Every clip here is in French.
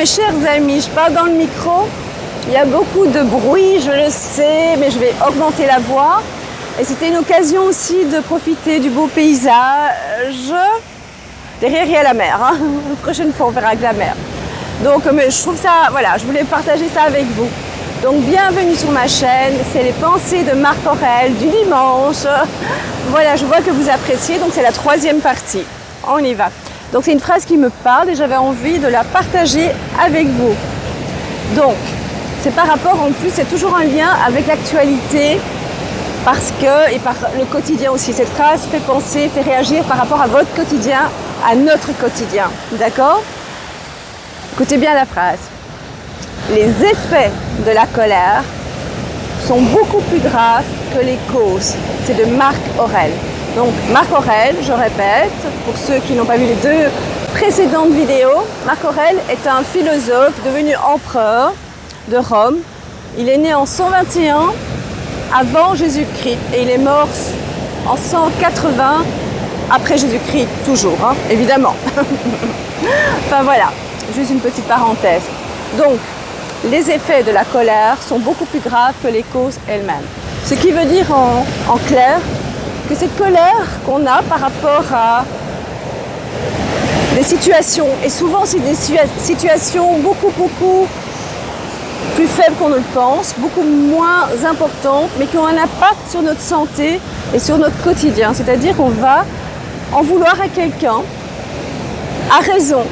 mes chers amis, je parle dans le micro. Il y a beaucoup de bruit, je le sais, mais je vais augmenter la voix. Et c'était une occasion aussi de profiter du beau paysage. Derrière, il y a la mer. Hein. La prochaine fois, on verra avec la mer. Donc, je trouve ça, voilà, je voulais partager ça avec vous. Donc, bienvenue sur ma chaîne. C'est les pensées de Marc Aurèle du dimanche. Voilà, je vois que vous appréciez. Donc, c'est la 3e partie. On y va. Donc, c'est une phrase qui me parle et j'avais envie de la partager avec vous. Donc, c'est par rapport, en plus, c'est toujours un lien avec l'actualité. Parce que, et par le quotidien aussi, cette phrase fait penser, fait réagir par rapport à votre quotidien, à notre quotidien. D'accord ? Écoutez bien la phrase. Les effets de la colère sont beaucoup plus graves que les causes. C'est de Marc Aurèle. Donc Marc Aurèle, je répète, pour ceux qui n'ont pas vu les 2 précédentes vidéos, Marc Aurèle est un philosophe devenu empereur de Rome. Il est né en 121 avant Jésus-Christ et il est mort en 180 après Jésus-Christ, toujours, hein, évidemment. Enfin voilà, juste une petite parenthèse. Donc, les effets de la colère sont beaucoup plus graves que les causes elles-mêmes. Ce qui veut dire en clair que cette colère qu'on a par rapport à des situations, et souvent c'est des situations beaucoup plus faibles qu'on ne le pense, beaucoup moins importantes, mais qui ont un impact sur notre santé et sur notre quotidien. C'est-à-dire qu'on va en vouloir à quelqu'un, à raison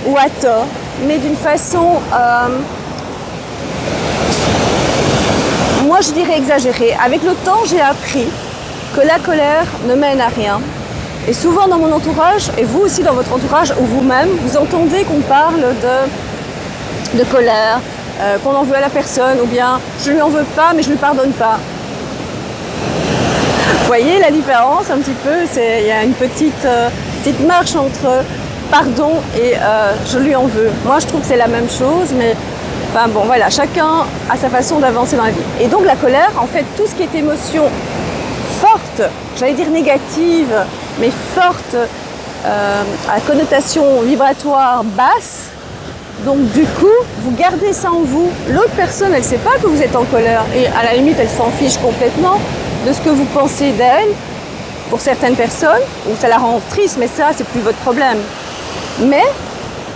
ou à tort, mais d'une façon, moi je dirais exagérée. Avec le temps, j'ai appris que la colère ne mène à rien. Et souvent dans mon entourage, et vous aussi dans votre entourage, ou vous-même, vous entendez qu'on parle de colère, qu'on en veut à la personne, ou bien je ne lui en veux pas, mais je ne lui pardonne pas. Vous voyez la différence un petit peu, il y a une petite marche entre pardon et je lui en veux. Moi je trouve que c'est la même chose, mais enfin bon voilà, chacun a sa façon d'avancer dans la vie. Et donc la colère, en fait, tout ce qui est émotion forte, j'allais dire négative, mais forte, à connotation vibratoire basse, donc du coup, vous gardez ça en vous. L'autre personne, elle ne sait pas que vous êtes en colère. Et à la limite, elle s'en fiche complètement de ce que vous pensez d'elle. Pour certaines personnes, ou ça la rend triste, mais ça, c'est plus votre problème. Mais,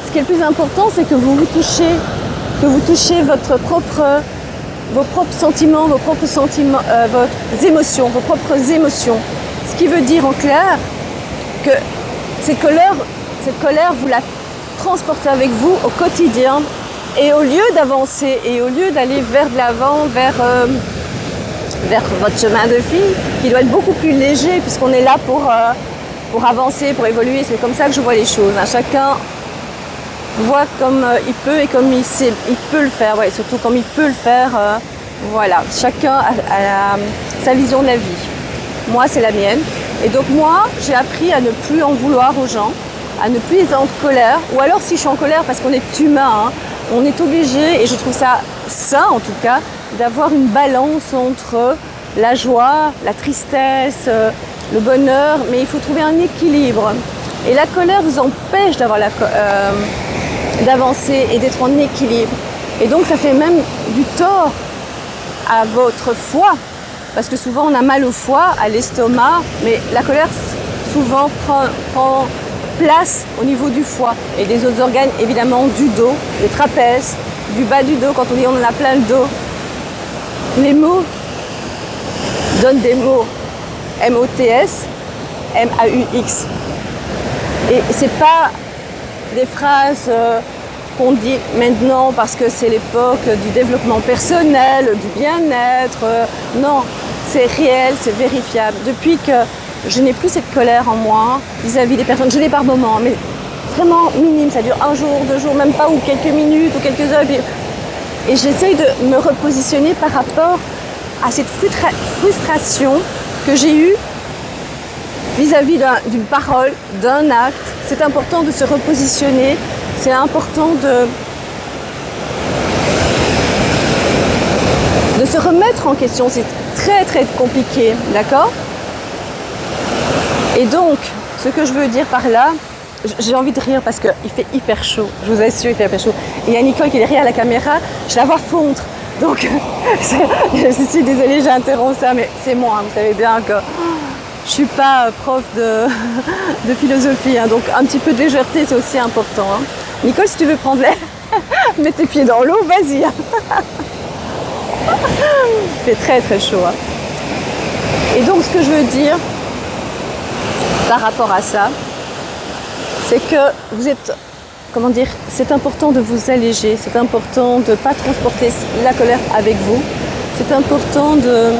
ce qui est le plus important, c'est que vous touchez vos propres sentiments, vos émotions, vos propres émotions. Ce qui veut dire en clair que cette colère, vous la transportez avec vous au quotidien. Et au lieu d'avancer, et au lieu d'aller vers de l'avant, vers votre chemin de vie, qui doit être beaucoup plus léger, puisqu'on est là pour avancer, pour évoluer. C'est comme ça que je vois les choses. Chacun voit comme il peut et comme il peut le faire. Ouais, surtout comme il peut le faire. Voilà, chacun a sa vision de la vie. Moi, c'est la mienne. Et donc moi, j'ai appris à ne plus en vouloir aux gens, à ne plus être en colère. Ou alors si je suis en colère, parce qu'on est humain, hein, on est obligé, et je trouve ça sain en tout cas, d'avoir une balance entre la joie, la tristesse, le bonheur, mais il faut trouver un équilibre. Et la colère vous empêche d'avancer et d'être en équilibre. Et donc ça fait même du tort à votre foie, parce que souvent on a mal au foie, à l'estomac, mais la colère souvent prend place au niveau du foie et des autres organes, évidemment du dos, des trapèzes, du bas du dos, quand on dit on en a plein le dos. Les mots donnent des mots, M-O-T-S, M-A-U-X. Et c'est pas des phrases qu'on dit maintenant parce que c'est l'époque du développement personnel, du bien-être. Non, c'est réel, c'est vérifiable. Depuis que je n'ai plus cette colère en moi vis-à-vis des personnes, je l'ai par moments, mais vraiment minime, ça dure 1 jour, 2 jours, même pas, ou quelques minutes, ou quelques heures. Et j'essaye de me repositionner par rapport à cette frustration que j'ai eue vis-à-vis d'une parole, d'un acte. C'est important de se repositionner, c'est important de se remettre en question. C'est très très compliqué, d'accord ? Et donc, ce que je veux dire par là, j'ai envie de rire parce qu'il fait hyper chaud, je vous assure, il fait hyper chaud. Et il y a Nicole qui est derrière la caméra, je la vois fondre. Donc, je suis désolée, j'interromps ça, mais c'est moi, vous savez bien que je suis pas prof de philosophie, hein, donc un petit peu de légèreté, c'est aussi important. Hein. Nicole, si tu veux prendre l'air, mets tes pieds dans l'eau, vas-y. Hein. Il fait très très chaud. Hein. Et donc, ce que je veux dire par rapport à ça, c'est que vous êtes, comment dire, c'est important de vous alléger, c'est important de ne pas transporter la colère avec vous, c'est important de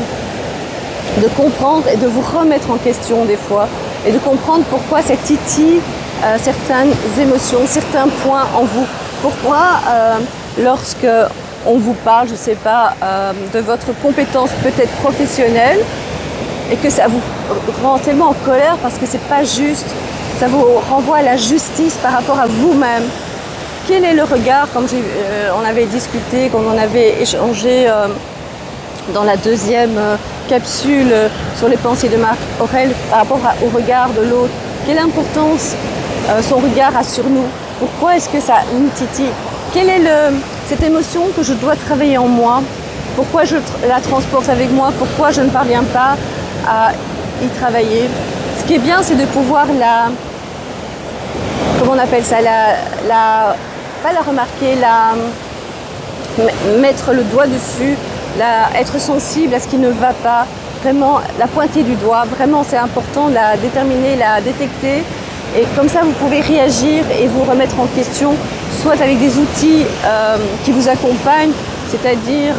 comprendre et de vous remettre en question des fois et de comprendre pourquoi ça titille certaines émotions, certains points en vous. Pourquoi lorsque on vous parle, je ne sais pas, de votre compétence peut-être professionnelle et que ça vous rend tellement en colère parce que c'est pas juste, ça vous renvoie à la justice par rapport à vous-même. Quel est le regard, comme on avait discuté, comme on avait échangé dans la deuxième capsule sur les pensées de Marc Aurèle par rapport au regard de l'autre. Quelle importance son regard a sur nous? Pourquoi est-ce que ça nous titille? Quelle est cette émotion que je dois travailler en moi? Pourquoi je la transporte avec moi? Pourquoi je ne parviens pas à y travailler? Ce qui est bien, c'est de pouvoir comment on appelle ça, pas la remarquer, mettre le doigt dessus, être sensible à ce qui ne va pas, vraiment la pointer du doigt, vraiment c'est important, la déterminer, la détecter, et comme ça vous pouvez réagir et vous remettre en question, soit avec des outils qui vous accompagnent, c'est-à-dire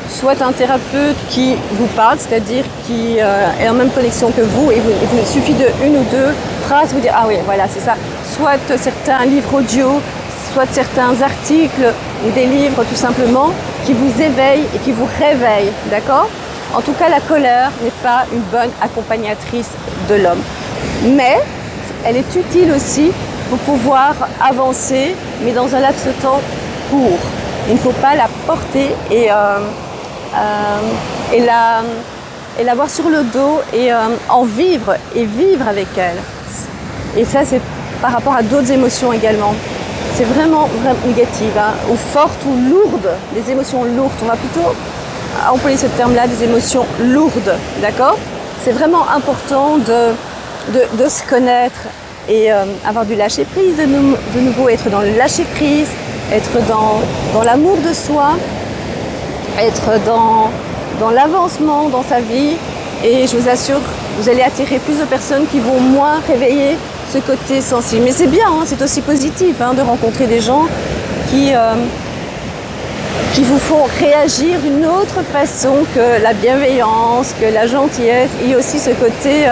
soit un thérapeute qui vous parle, c'est-à-dire qui est en même connexion que vous, et il suffit de une ou deux phrases, vous dire ah oui voilà c'est ça, soit certains livres audio, soit certains articles ou des livres tout simplement qui vous éveillent et qui vous réveillent, d'accord? En tout cas, la colère n'est pas une bonne accompagnatrice de l'homme. Mais elle est utile aussi pour pouvoir avancer, mais dans un laps de temps court. Il ne faut pas la porter et l'avoir sur le dos et en vivre et vivre avec elle. Et ça, c'est par rapport à d'autres émotions également. C'est vraiment négative, hein, ou forte ou lourde, des émotions lourdes. On va plutôt employer ce terme-là, des émotions lourdes, d'accord? C'est vraiment important de se connaître et avoir du lâcher-prise, de nouveau être dans le lâcher-prise, être dans l'amour de soi, être dans l'avancement dans sa vie. Et je vous assure, vous allez attirer plus de personnes qui vont moins réveiller ce côté sensible. Mais c'est bien, hein, c'est aussi positif hein, de rencontrer des gens qui vous font réagir d'une autre façon que la bienveillance, que la gentillesse, et aussi ce côté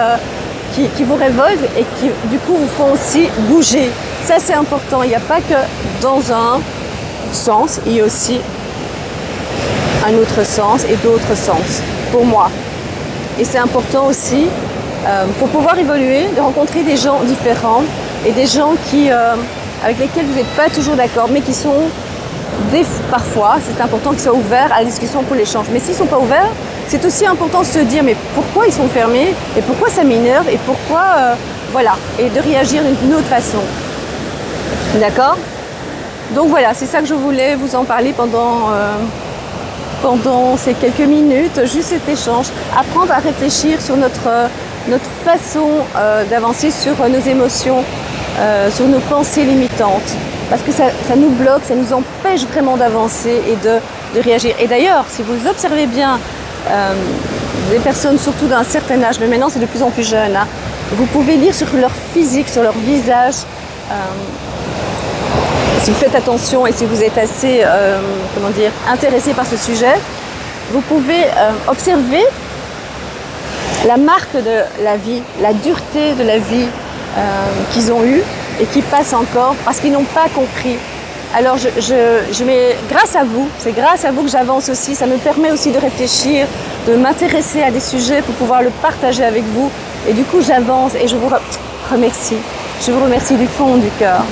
qui vous révolte et qui du coup vous font aussi bouger. Ça c'est important, il n'y a pas que dans un sens, il y a aussi un autre sens et d'autres sens pour moi. Et c'est important aussi pour pouvoir évoluer, de rencontrer des gens différents et des gens avec lesquels vous n'êtes pas toujours d'accord, mais qui sont parfois, c'est important qu'ils soient ouverts à la discussion pour l'échange. Mais s'ils ne sont pas ouverts, c'est aussi important de se dire mais pourquoi ils sont fermés et pourquoi ça m'énerve et pourquoi, voilà, et de réagir d'une autre façon. D'accord? Donc voilà, c'est ça que je voulais vous en parler pendant ces quelques minutes, juste cet échange. Apprendre à réfléchir sur notre façon d'avancer, sur nos émotions, sur nos pensées limitantes. Parce que ça nous bloque, ça nous empêche vraiment d'avancer et de réagir. Et d'ailleurs, si vous observez bien des personnes, surtout d'un certain âge, mais maintenant c'est de plus en plus jeune, hein, vous pouvez lire sur leur physique, sur leur visage, si vous faites attention et si vous êtes assez intéressé par ce sujet, vous pouvez observer la marque de la vie, la dureté de la vie qu'ils ont eue et qui passe encore parce qu'ils n'ont pas compris. Alors grâce à vous, c'est grâce à vous que j'avance aussi, ça me permet aussi de réfléchir, de m'intéresser à des sujets pour pouvoir le partager avec vous. Et du coup j'avance et je vous remercie. Je vous remercie du fond du cœur.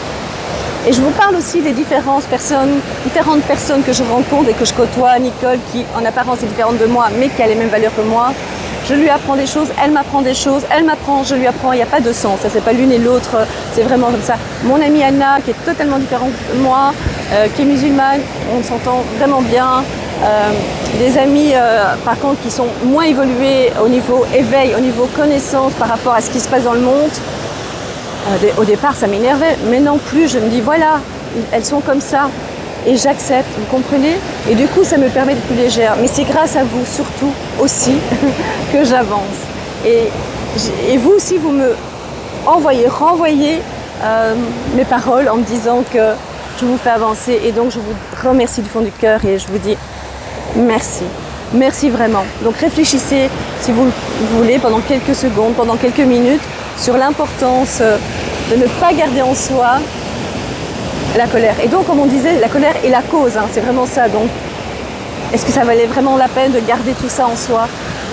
Et je vous parle aussi des différentes personnes que je rencontre et que je côtoie. Nicole qui en apparence est différente de moi mais qui a les mêmes valeurs que moi. Je lui apprends des choses, elle m'apprend des choses, elle m'apprend, je lui apprends. Il n'y a pas de sens, ça c'est pas l'une et l'autre, c'est vraiment comme ça. Mon amie Anna, qui est totalement différente de moi, qui est musulmane, on s'entend vraiment bien. Des amis par contre qui sont moins évolués au niveau éveil, au niveau connaissance par rapport à ce qui se passe dans le monde. Au départ ça m'énervait, mais non plus, je me dis voilà, elles sont comme ça et j'accepte, vous comprenez? Et du coup ça me permet d'être plus légère, mais c'est grâce à vous surtout aussi que j'avance. Et vous aussi vous me renvoyez mes paroles en me disant que je vous fais avancer, et donc je vous remercie du fond du cœur et je vous dis merci. Merci vraiment. Donc réfléchissez, si vous voulez, pendant quelques secondes, pendant quelques minutes, sur l'importance de ne pas garder en soi la colère. Et donc, comme on disait, la colère est la cause, hein, c'est vraiment ça. Donc, est-ce que ça valait vraiment la peine de garder tout ça en soi?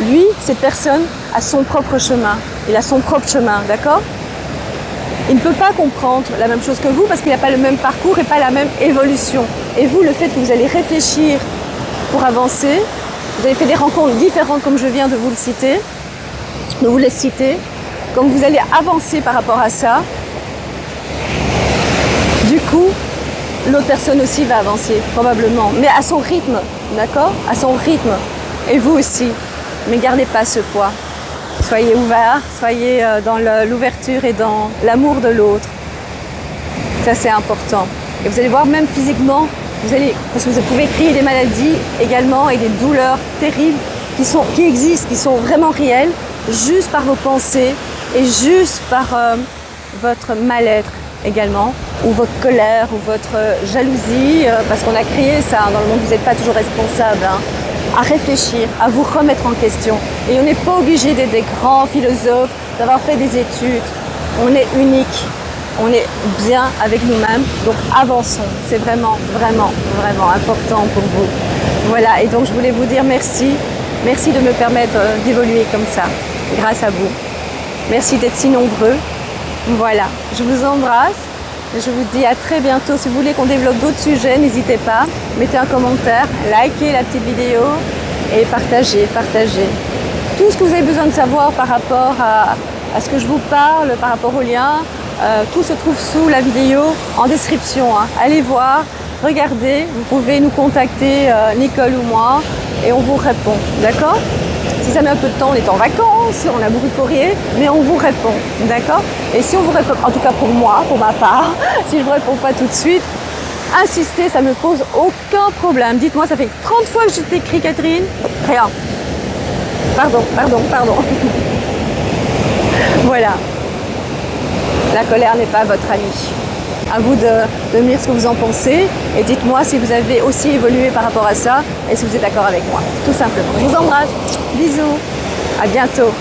Lui, cette personne, a son propre chemin. Il a son propre chemin, d'accord? Il ne peut pas comprendre la même chose que vous parce qu'il n'a pas le même parcours et pas la même évolution. Et vous, le fait que vous allez réfléchir pour avancer, vous avez fait des rencontres différentes comme je viens de vous le citer, de vous les citer, comme vous allez avancer par rapport à ça, du coup, l'autre personne aussi va avancer, probablement, mais à son rythme, d'accord? À son rythme. Et vous aussi, mais gardez pas ce poids. Soyez ouverts, soyez dans l'ouverture et dans l'amour de l'autre. Ça, c'est important. Et vous allez voir, même physiquement, parce que vous pouvez créer des maladies également et des douleurs terribles qui existent, qui sont vraiment réelles, juste par vos pensées et juste par votre mal-être également, ou votre colère, ou votre jalousie, parce qu'on a créé ça dans le monde, vous n'êtes pas toujours responsable, hein, à réfléchir, à vous remettre en question. Et on n'est pas obligé d'être des grands philosophes, d'avoir fait des études. On est unique. On est bien avec nous-mêmes, donc avançons. C'est vraiment, vraiment, vraiment important pour vous. Voilà, et donc je voulais vous dire merci. Merci de me permettre d'évoluer comme ça, grâce à vous. Merci d'être si nombreux. Voilà, je vous embrasse. Je vous dis à très bientôt. Si vous voulez qu'on développe d'autres sujets, n'hésitez pas. Mettez un commentaire, likez la petite vidéo et partagez. Tout ce que vous avez besoin de savoir par rapport à ce que je vous parle, par rapport au lien, tout se trouve sous la vidéo en description, hein. Allez voir, regardez, vous pouvez nous contacter, Nicole ou moi, et on vous répond, d'accord? Si ça met un peu de temps, on est en vacances, on a beaucoup de courrier, mais on vous répond, d'accord? Et si on vous répond, en tout cas pour moi, pour ma part, si je ne vous réponds pas tout de suite, insistez, ça ne me pose aucun problème. Dites-moi, ça fait 30 fois que je t'écris, Catherine. Rien. Pardon. Voilà. La colère n'est pas votre amie. À vous de me dire ce que vous en pensez et dites-moi si vous avez aussi évolué par rapport à ça et si vous êtes d'accord avec moi, tout simplement. Je vous embrasse, bisous, à bientôt.